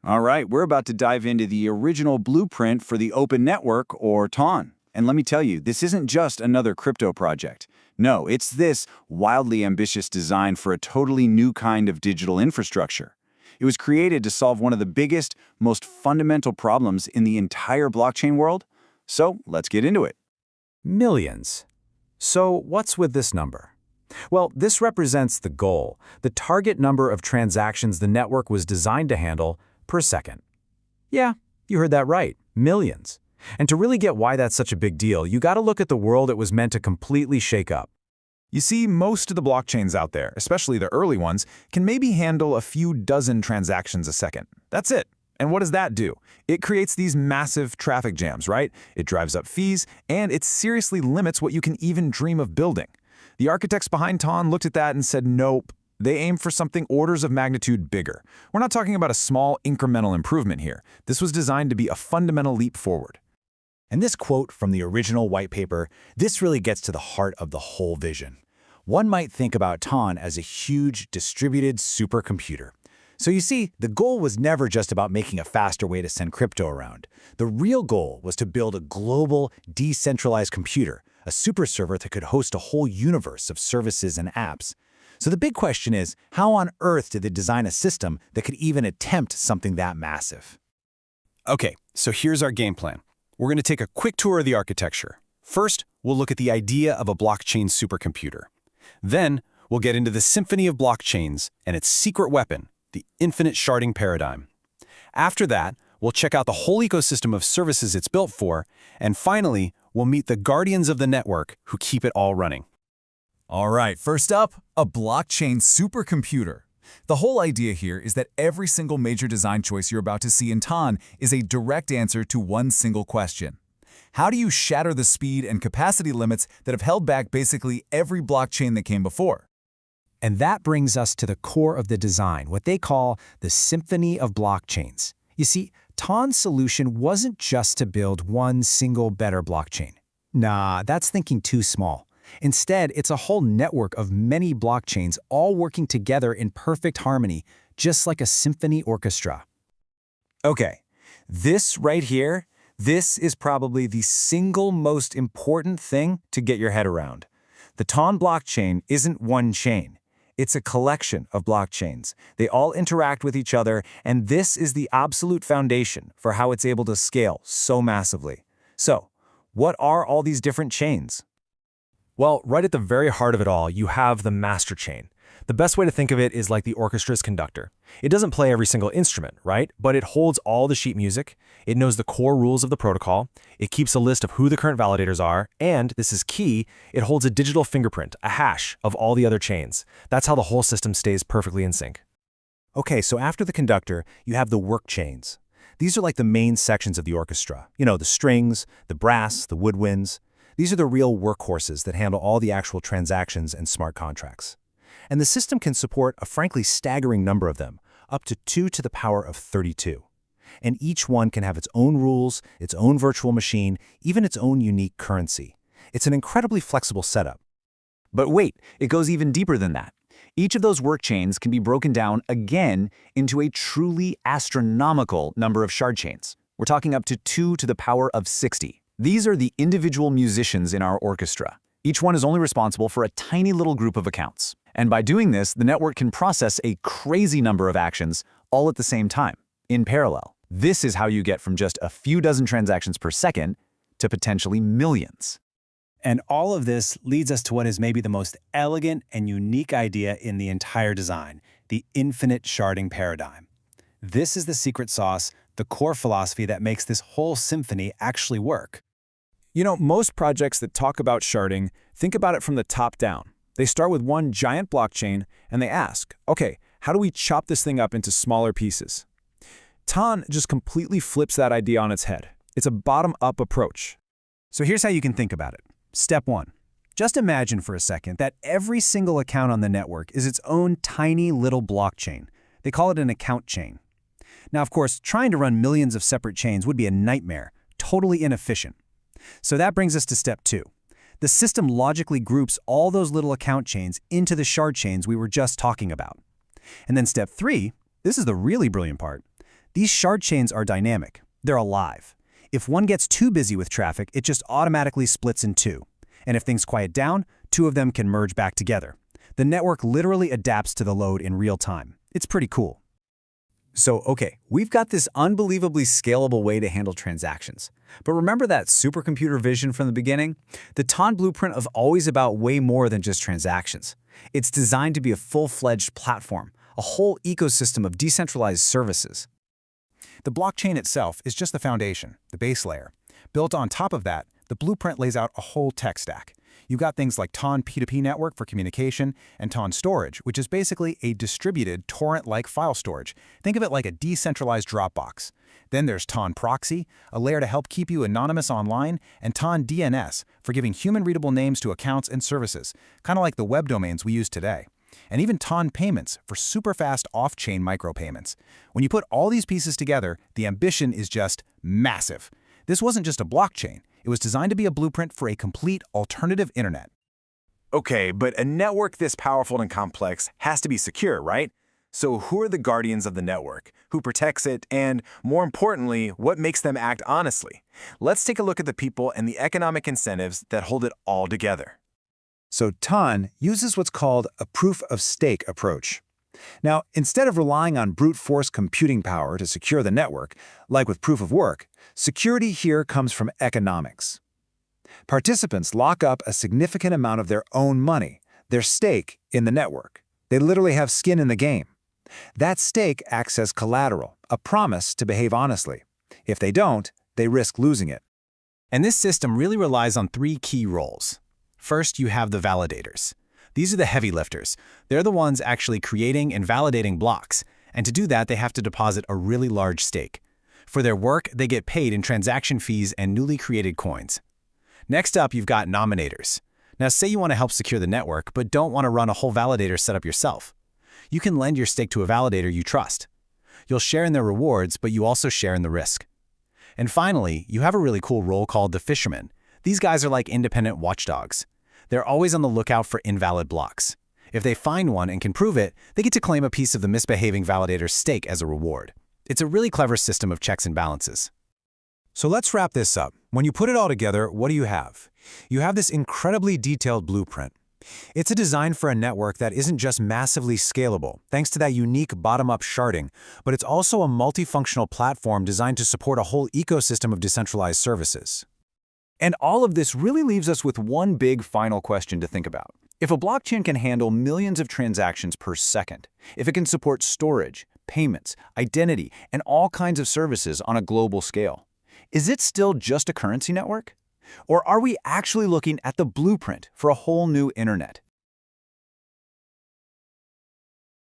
All right, we're about to dive into the original blueprint for the Open Network, or TON. And let me tell you, this isn't just another crypto project. No, it's this wildly ambitious design for a totally new kind of digital infrastructure. It was created to solve one of the biggest, most fundamental problems in the entire blockchain world. So let's get into it. Millions. So what's with this number? Well, this represents the goal, the target number of transactions the network was designed to handle per second. Yeah, you heard that right, millions. And to really get why that's such a big deal, you gotta look at the world it was meant to completely shake up. You see, most of the blockchains out there, especially the early ones, can maybe handle a few dozen transactions a second. That's it. And what does that do? It creates these massive traffic jams, right? It drives up fees, and it seriously limits what you can even dream of building. The architects behind TON looked at that and said, nope. They aim for something orders of magnitude bigger. We're not talking about a small incremental improvement here. This was designed to be a fundamental leap forward. And this quote from the original white paper, this really gets to the heart of the whole vision. One might think about TON as a huge distributed supercomputer. So you see, the goal was never just about making a faster way to send crypto around. The real goal was to build a global, decentralized computer, a superserver that could host a whole universe of services and apps. So the big question is, how on earth did they design a system that could even attempt something that massive? Okay, so here's our game plan. We're going to take a quick tour of the architecture. First, we'll look at the idea of a blockchain supercomputer. Then, we'll get into the symphony of blockchains and its secret weapon, the infinite sharding paradigm. After that, we'll check out the whole ecosystem of services it's built for, and finally, we'll meet the guardians of the network who keep it all running. All right, first up, a blockchain supercomputer. The whole idea here is that every single major design choice you're about to see in TON is a direct answer to one single question. How do you shatter the speed and capacity limits that have held back basically every blockchain that came before? And that brings us to the core of the design, what they call the symphony of blockchains. You see, TON's solution wasn't just to build one single better blockchain. Nah, that's thinking too small. Instead, it's a whole network of many blockchains all working together in perfect harmony, just like a symphony orchestra. Okay, this right here, this is probably the single most important thing to get your head around. The TON blockchain isn't one chain. It's a collection of blockchains. They all interact with each other, and this is the absolute foundation for how it's able to scale so massively. So, what are all these different chains? Well, right at the very heart of it all, you have the masterchain. The best way to think of it is like the orchestra's conductor. It doesn't play every single instrument, right? But it holds all the sheet music, it knows the core rules of the protocol, it keeps a list of who the current validators are, and, this is key, it holds a digital fingerprint, a hash, of all the other chains. That's how the whole system stays perfectly in sync. Okay, so after the conductor, you have the workchains. These are like the main sections of the orchestra. You know, the strings, the brass, the woodwinds. These are the real workhorses that handle all the actual transactions and smart contracts. And the system can support a frankly staggering number of them, up to 2 to the power of 32. And each one can have its own rules, its own virtual machine, even its own unique currency. It's an incredibly flexible setup. But wait, it goes even deeper than that. Each of those workchains can be broken down again into a truly astronomical number of shard chains. We're talking up to 2 to the power of 60. These are the individual musicians in our orchestra. Each one is only responsible for a tiny little group of accounts. And by doing this, the network can process a crazy number of actions all at the same time, in parallel. This is how you get from just a few dozen transactions per second to potentially millions. And all of this leads us to what is maybe the most elegant and unique idea in the entire design, the infinite sharding paradigm. This is the secret sauce, the core philosophy that makes this whole symphony actually work. You know, most projects that talk about sharding think about it from the top down. They start with one giant blockchain and they ask, okay, how do we chop this thing up into smaller pieces? TON just completely flips that idea on its head. It's a bottom-up approach. So here's how you can think about it. Step 1. Just imagine for a second that every single account on the network is its own tiny little blockchain. They call it an account chain. Now, of course, trying to run millions of separate chains would be a nightmare, totally inefficient. So that brings us to step 2. The system logically groups all those little account chains into the shard chains we were just talking about. And then step 3, this is the really brilliant part. These shard chains are dynamic. They're alive. If one gets too busy with traffic, it just automatically splits in two. And if things quiet down, two of them can merge back together. The network literally adapts to the load in real time. It's pretty cool. So, okay, we've got this unbelievably scalable way to handle transactions. But remember that supercomputer vision from the beginning? The TON blueprint is always about way more than just transactions. It's designed to be a full-fledged platform, a whole ecosystem of decentralized services. The blockchain itself is just the foundation, the base layer. Built on top of that, the blueprint lays out a whole tech stack. You've got things like TON P2P network for communication and TON storage, which is basically a distributed torrent-like file storage. Think of it like a decentralized Dropbox. Then there's TON proxy, a layer to help keep you anonymous online, and TON DNS for giving human-readable names to accounts and services, kind of like the web domains we use today. And even TON payments for super-fast off-chain micropayments. When you put all these pieces together, the ambition is just massive. This wasn't just a blockchain. It was designed to be a blueprint for a complete alternative internet. Okay, but a network this powerful and complex has to be secure, right? So who are the guardians of the network? Who protects it? And more importantly, what makes them act honestly? Let's take a look at the people and the economic incentives that hold it all together. So TON uses what's called a proof-of-stake approach. Now, instead of relying on brute force computing power to secure the network, like with proof of work, security here comes from economics. Participants lock up a significant amount of their own money, their stake, in the network. They literally have skin in the game. That stake acts as collateral, a promise to behave honestly. If they don't, they risk losing it. And this system really relies on three key roles. First, you have the validators. These are the heavy lifters. They're the ones actually creating and validating blocks, and to do that, they have to deposit a really large stake. For their work, they get paid in transaction fees and newly created coins. Next up, you've got nominators. Now, say you want to help secure the network, but don't want to run a whole validator setup yourself. You can lend your stake to a validator you trust. You'll share in their rewards, but you also share in the risk. And finally, you have a really cool role called the fisherman. These guys are like independent watchdogs. They're always on the lookout for invalid blocks. If they find one and can prove it, they get to claim a piece of the misbehaving validator's stake as a reward. It's a really clever system of checks and balances. So let's wrap this up. When you put it all together, what do you have? You have this incredibly detailed blueprint. It's a design for a network that isn't just massively scalable, thanks to that unique bottom-up sharding, but it's also a multifunctional platform designed to support a whole ecosystem of decentralized services. And all of this really leaves us with one big final question to think about. If a blockchain can handle millions of transactions per second, if it can support storage, payments, identity, and all kinds of services on a global scale, is it still just a currency network? Or are we actually looking at the blueprint for a whole new internet?